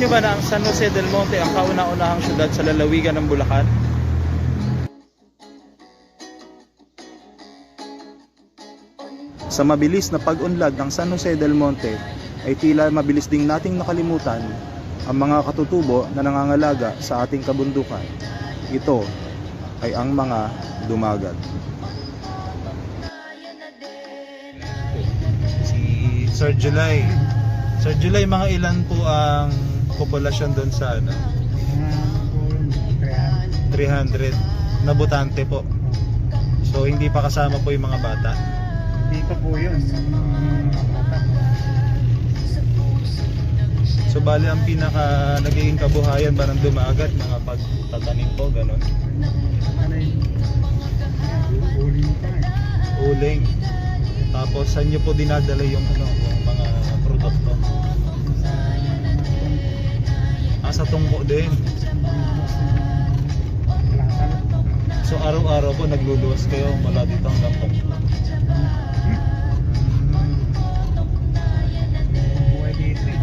niyo ba na ang San Jose del Monte ang kauna-unahang syudad sa lalawigan ng Bulacan? Sa mabilis na pag-unlad ng San Jose del Monte ay tila mabilis ding nating nakalimutan ang mga katutubo na nangangalaga sa ating kabundukan. Ito ay ang mga dumagat. Si Sir July. Sir July, mga ilan po ang populasyon doon sa ano? 300 na botante po. So hindi pa kasama po yung mga bata. Hindi pa po yun. So bali ang pinaka nagiging kabuhayan ba ng dumagat, mga pagtatanim po, gano'n? Ano yun? Uling pa eh. Uling. Tapos saan nyo po dinadala yung ano, yung mga produkto? Sa tungko din. So araw-araw po nagluluwas kayo mula dito hanggang tungko. Buhay dito eh.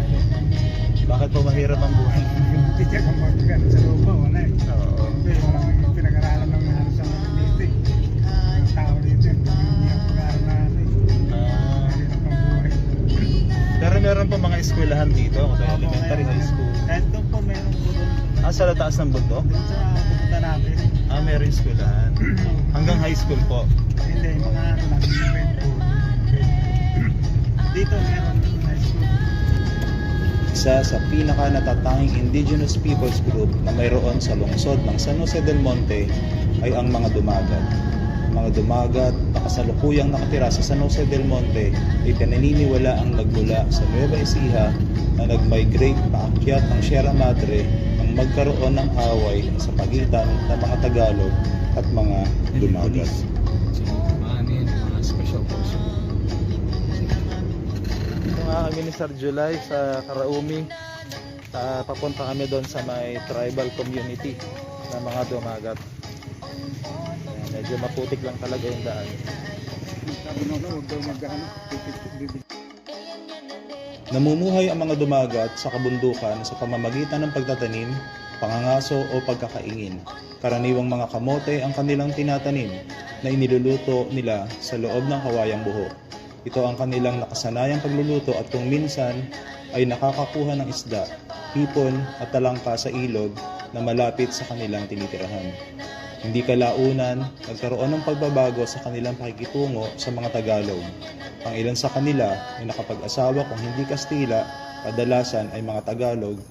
Bakit po mahirap ang buhay? Hindi siya kung magkano sa lupa, wala eh. Oo. Kasi walang pinag-aralan ng ano sa mga dito eh. Ang tao dito eh. Hindi ang pag-aaral na ano eh. Mahirap ang buhay. Pero meron po mga eskwelahan dito, kaya elementary, high school. Kahit doon po meron po doon. Sa taas ng bundok? Doon sa pupunta natin. Meron eskwelahan. Hanggang high school po. Hindi, mga ano lang, event po. Dito meron high school. Isa sa pinaka natatanging indigenous peoples group na mayroon sa lungsod ng San Jose del Monte ay ang mga dumagat. Mga dumagat na kasalukuyang nakatira sa San Jose del Monte ay pinaniniwala ang nagmula sa Nueva Ecija na nag-migrate paakyat ng Sierra Madre ang magkaroon ng away sa pagitan ng mga Tagalog at mga dumagat. Mga special forces. Ito nga kami ni Sir July sa Karaumi. Papunta kami doon sa may tribal community na mga dumagat. Medyo maputik lang talaga yung daan. Sabi nung huwag daw mag-ano, bibig. Namumuhay ang mga dumagat sa kabundukan sa pamamagitan ng pagtatanim, pangangaso o pagkakaingin. Karaniwang mga kamote ang kanilang tinatanim na iniluluto nila sa loob ng kawayang buho. Ito ang kanilang nakasanayang pagluluto at kung minsan ay nakakakuha ng isda, hipon at talangka sa ilog na malapit sa kanilang tinitirahan. Hindi kalaunan, nagkaroon ng pagbabago sa kanilang pakikitungo sa mga Tagalog. Ang ilan sa kanila ay nakapag-asawa kung hindi Kastila, kadalasan ay mga Tagalog.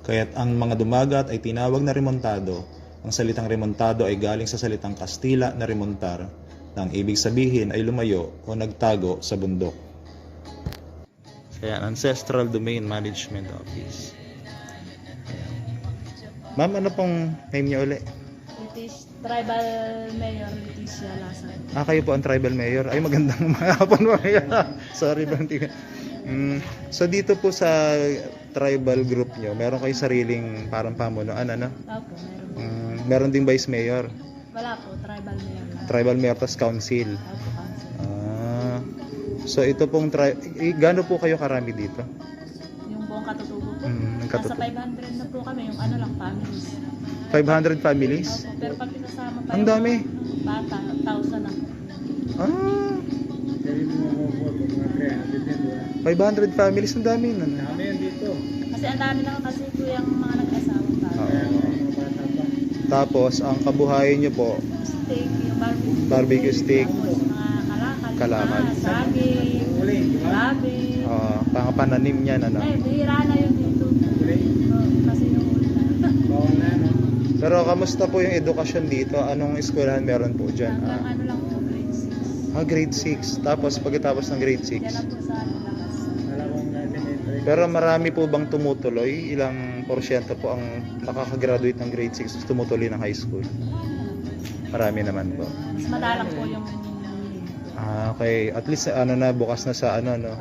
Kaya't ang mga dumagat ay tinawag na remontado. Ang salitang remontado ay galing sa salitang Kastila na remontar, na ang ibig sabihin ay lumayo o nagtago sa bundok. Kaya Ancestral Domain Management Office. Ma'am, ano pong name niyo uli? Tribal Mayor Leticia Lasa. Kayo po ang tribal mayor. Ay, magandang hapon po. Sorry, Banti. So dito po sa tribal group nyo, meron kayo sariling parang pamunuan, ano? Opo, meron. Meron ding vice mayor. Wala po, Tribal Mayor lang. Tribal mayor tas council. Opo, council. So ito pong gaano po kayo karami dito? Yung buong katutubo po. Ang katutubo. Nasa 500 na po kami, yung ano lang, families. 500 families? Opo, pero pag pinasama pa Ang yung dami. bata, 1,000 na. Kaya yung mga bobo, mga 300 yan, diba? 500 families, ang dami na. Dami yan dito. Kasi ang dami lang kasi po yung mga nag-asawang bata. Kaya mga bata pa. Tapos ang kabuhayan nyo po, Steak, yung barbecue. Barbecue steak. Tapos mga Kalaman. saging, Uli, di ba? gabi. pangapananim niyan, ano? Bihira na yun dito. Uli. Kasi yung uli na. Bawal na, no? Pero kamusta po yung edukasyon dito? Anong eskwelahan meron po dyan? Hanggang ano lang po, grade 6. Grade 6. Tapos pagkatapos ng grade 6. Yan lang po sa ano lakas. Dalawang elementary. Pero marami po bang tumutuloy? Ilang porsyento po ang nakakagraduate ng grade 6 tumutuloy ng high school? Marami naman po. Mas madalang po yung Okay. At least ano na, bukas na sa ano, no?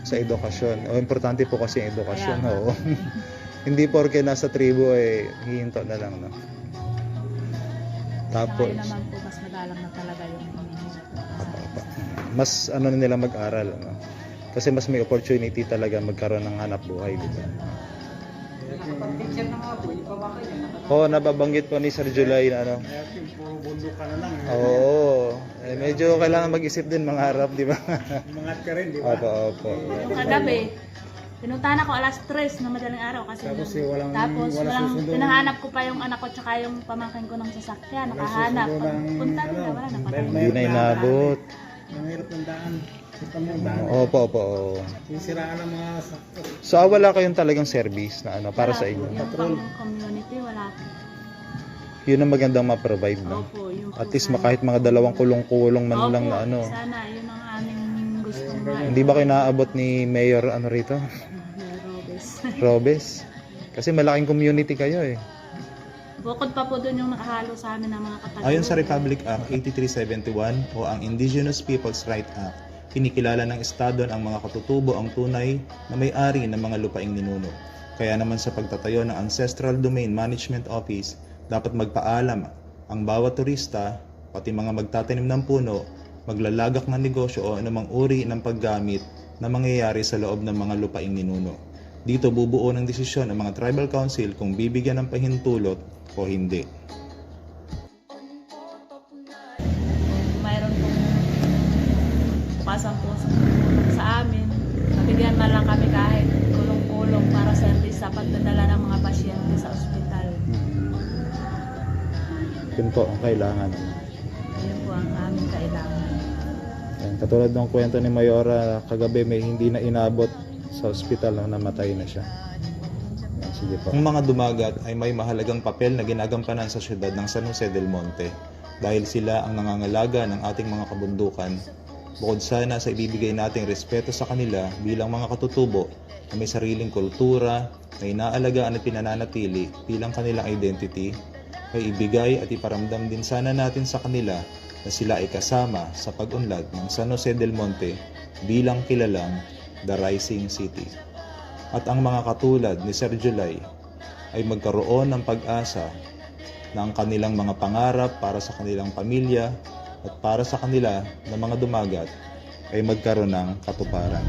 Sa edukasyon. Importante po kasi yung edukasyon. Kaya. Oo. Hindi porke nasa tribo hihinto na lang, no? Tapos Ngayon naman po, mas madalang na talaga yung mas ano na nila mag-aral, no? Kasi mas may opportunity talaga magkaroon ng hanap buhay, di ba? Nakapag-picture na nga po, yung pabakay niya. Oo, nababanggit po ni Sir July na ano. Kaya yung puro bundok ka na lang. Oo, medyo kailangan mag-isip din mga harap, di ba? Umangat ka rin, di ba? Opo, opo. Yung kagabi, pinuntahan ako alas 3 na madaling araw kasi Tapos, tapos walang susundo. pinahanap ko pa yung anak ko tsaka yung pamangkin ko ng sasakyan, nakahanap. susundo ng, Punta nila, wala na patay. Hindi na inabot. Mahirap ng daan. Kita mo ang daan. Opo, opo. Oo. Sisiraan ng mga sakto. So, wala kayong talagang service na ano para sa inyo. Yung pang community, wala po. Yun ang magandang ma-provide, no? Opo, yung At least kahit mga dalawang kulong-kulong man lang na ano. Sana, yun ang aming gustong gawin. Hindi ba kayo naaabot ni Mayor ano rito? Robes. Robes? Kasi malaking community kayo eh. Bukod pa po doon yung nakahalo sa amin ng mga katawan. Ayon sa Republic Act 8371 o ang Indigenous Peoples' Right Act, kinikilala ng Estado ang mga katutubo ang tunay na may-ari ng mga lupaing ninuno. Kaya naman sa pagtatayo ng Ancestral Domain Management Office, dapat magpaalam ang bawat turista, pati mga magtatanim ng puno, maglalagak ng negosyo o anumang uri ng paggamit na mangyayari sa loob ng mga lupaing ninuno. Dito bubuo ng desisyon ang mga Tribal Council kung bibigyan ng pahintulot o hindi. Mayroon pong bukasan po sa amin. Nabigyan man lang kami kahit kulong-kulong para service sa pagdadala ng mga pasyente sa ospital. Yun po ang kailangan. Yun po ang aming kailangan. Yan, katulad ng kwento ni Mayora, kagabi may hindi na inabot sa ospital na namatay na siya. Yan, sige po. Ang mga dumagat ay may mahalagang papel na ginagampanan sa syudad ng San Jose del Monte dahil sila ang nangangalaga ng ating mga kabundukan. Bukod sana sa ibibigay nating respeto sa kanila bilang mga katutubo na may sariling kultura na inaalagaan at pinananatili bilang kanilang identity, ay ibigay at iparamdam din sana natin sa kanila na sila ay kasama sa pag-unlad ng San Jose del Monte bilang kilalang The Rising City. At ang mga katulad ni Sir July ay magkaroon ng pag-asa na ang kanilang mga pangarap para sa kanilang pamilya at para sa kanila na mga dumagat ay magkaroon ng katuparan.